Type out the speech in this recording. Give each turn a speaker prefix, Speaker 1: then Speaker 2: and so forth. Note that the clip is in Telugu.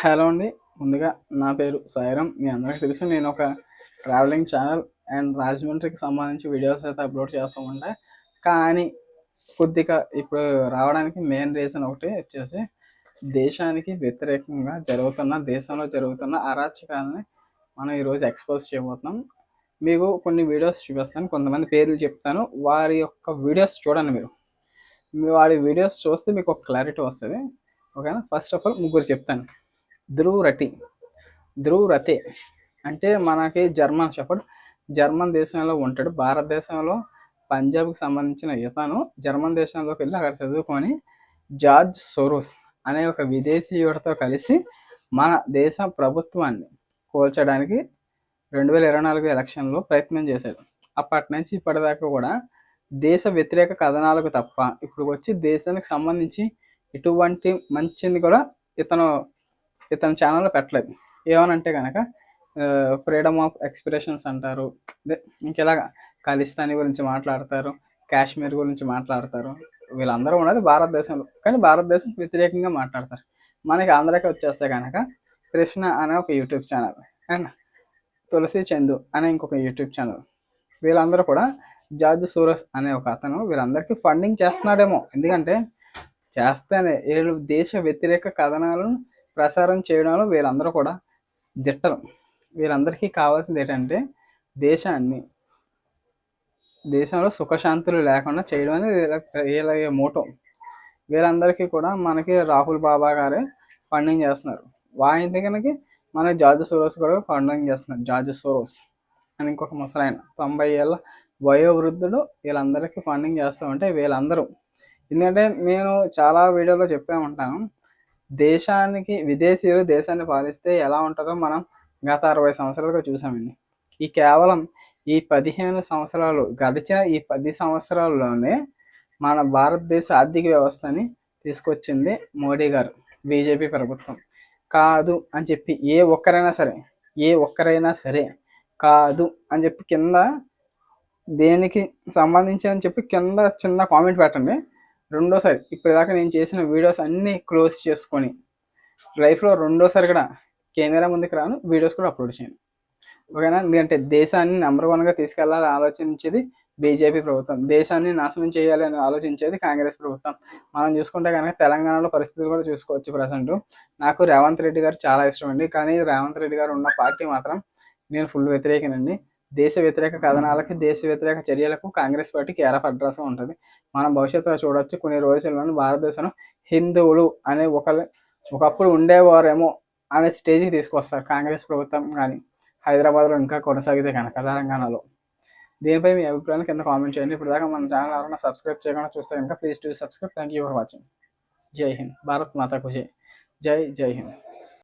Speaker 1: హలో అండి. ముందుగా నా పేరు సాయిరామ్. మీ అందరికీ తెలుసు నేను ఒక ట్రావెలింగ్ ఛానల్ అండ్ రాజమండ్రికి సంబంధించి వీడియోస్ అయితే అప్లోడ్ చేస్తూ ఉంటా. కానీ కొద్దిగా ఇప్పుడు రావడానికి మెయిన్ రీజన్ ఒకటి వచ్చేసి దేశానికి వ్యతిరేకంగా దేశంలో జరుగుతున్న అరాచకాలని మనం ఈరోజు ఎక్స్పోజ్ చేయబోతున్నాం. మీకు కొన్ని వీడియోస్ చూపిస్తాను, కొంతమంది పేర్లు చెప్తాను. వారి యొక్క వీడియోస్ చూడండి. వారి వీడియోస్ చూస్తే మీకు ఒక క్లారిటీ వస్తుంది. ఓకేనా? ఫస్ట్ ఆఫ్ ఆల్ ముగ్గురు చెప్తాను. ధ్రువ్ రతే అంటే మనకి జర్మన్ షెపర్డ్. జర్మన్ దేశంలో ఉంటాడు. భారతదేశంలో పంజాబ్కి సంబంధించిన ఇతను జర్మన్ దేశంలోకి వెళ్ళి అక్కడ చదువుకొని జార్జ్ సోరోస్ అనే ఒక విదేశీయుడితో కలిసి మన దేశ ప్రభుత్వాన్ని కూల్చడానికి 2024 ఎలక్షన్లో ప్రయత్నం చేశాడు. అప్పటి నుంచి ఇప్పటిదాకా కూడా దేశ వ్యతిరేక కథనాలకు తప్ప ఇప్పుడు వచ్చి దేశానికి సంబంధించి ఎటువంటి మంచిని కూడా ఇతని ఛానల్లో పెట్టలేదు. ఏమనంటే కనుక ఫ్రీడమ్ ఆఫ్ ఎక్స్ప్రెషన్స్ అంటారు, ఇంకెలాగా ఖలిస్తానీ గురించి మాట్లాడతారు, కాశ్మీర్ గురించి మాట్లాడతారు. వీళ్ళందరూ ఉన్నది భారతదేశంలో, కానీ భారతదేశం వ్యతిరేకంగా మాట్లాడతారు. మనకి ఆంధ్రాకి వచ్చేస్తే కనుక కృష్ణ అనే ఒక యూట్యూబ్ ఛానల్ అండ్ తులసి చందు అనే ఇంకొక యూట్యూబ్ ఛానల్, వీళ్ళందరూ కూడా జార్జ్ సోరోస్ అనే ఒక అతను వీళ్ళందరికీ ఫండింగ్ చేస్తున్నాడేమో. ఎందుకంటే చేస్తేనే వీళ్ళు దేశ వ్యతిరేక కథనాలను ప్రసారం చేయడంలో వీళ్ళందరూ కూడా దిట్టరు. వీళ్ళందరికీ కావాల్సింది ఏంటంటే దేశంలో సుఖశాంతులు లేకుండా చేయడం అనేది వీళ్ళ మోటో. వీళ్ళందరికీ కూడా మనకి రాహుల్ బాబా గారే ఫండింగ్ చేస్తున్నారు. ఆయన దగ్గరికి మన జార్జ్ సోరోస్ కూడా ఫండింగ్ చేస్తున్నారు. జార్జ్ సోరోస్ అని ఇంకొక ముసలాయన 90 ఏళ్ళ వయోవృద్ధుడు వీళ్ళందరికీ ఫండింగ్ చేస్తూ ఉంటే వీళ్ళందరూ, ఎందుకంటే నేను చాలా వీడియోలో చెప్పే ఉంటాను, విదేశీయులు దేశాన్ని పాలిస్తే ఎలా ఉంటుందో మనం గత 60 సంవత్సరాలుగా చూసామండి. కేవలం ఈ 15 సంవత్సరాలు గడిచిన ఈ 10 సంవత్సరాల్లోనే మన భారతదేశ ఆర్థిక వ్యవస్థని తీసుకొచ్చింది మోడీ గారు, బీజేపీ ప్రభుత్వం. కాదు అని చెప్పి ఏ ఒక్కరైనా సరే కాదు అని చెప్పి కింద దేనికి సంబంధించి అని చెప్పి కింద చిన్న కామెంట్ పెట్టండి. రెండోసారి ఇప్పటిదాకా నేను చేసిన వీడియోస్ అన్నీ క్లోజ్ చేసుకొని లైఫ్లో రెండోసారి కూడా కెమెరా ముందుకు రాను, వీడియోస్ కూడా అప్లోడ్ చేయను. ఓకేనా? ఎందుకంటే దేశాన్ని నెంబర్ 1గా తీసుకెళ్లాలని ఆలోచించేది బీజేపీ ప్రభుత్వం, దేశాన్ని నాశనం చేయాలి అని ఆలోచించేది కాంగ్రెస్ ప్రభుత్వం. మనం చూసుకుంటే కనుక తెలంగాణలో పరిస్థితులు కూడా చూసుకోవచ్చు. ప్రజెంట్ నాకు రేవంత్ రెడ్డి గారు చాలా ఇష్టం అండి, కానీ రేవంత్ రెడ్డి గారు ఉన్న పార్టీ మాత్రం నేను ఫుల్ వ్యతిరేకనండి. దేశ వ్యతిరేక కథనాలకి, దేశ వ్యతిరేక చర్యలకు Congress party care of address ఉంటుంది. మనం భవిష్యత్తులో చూడవచ్చు, కొన్ని రోజుల్లోనే భారతదేశంలో హిందువులు అనే ఒకప్పుడు ఉండేవారేమో అనే స్టేజ్కి తీసుకొస్తారు కాంగ్రెస్ ప్రభుత్వం. కానీ హైదరాబాద్లో ఇంకా కొనసాగితే కనుక తెలంగాణలో. దీనిపై మీ అభిప్రాయాన్ని కింద కామెంట్ చేయండి. ఇప్పుడు దాకా మన ఛానల్ ఎవరైనా సబ్స్క్రైబ్ చేయకుండా చూస్తే కనుక please do subscribe. Thank you for watching. జై హింద్. భారత్ మాతాకు జై. జై హింద్.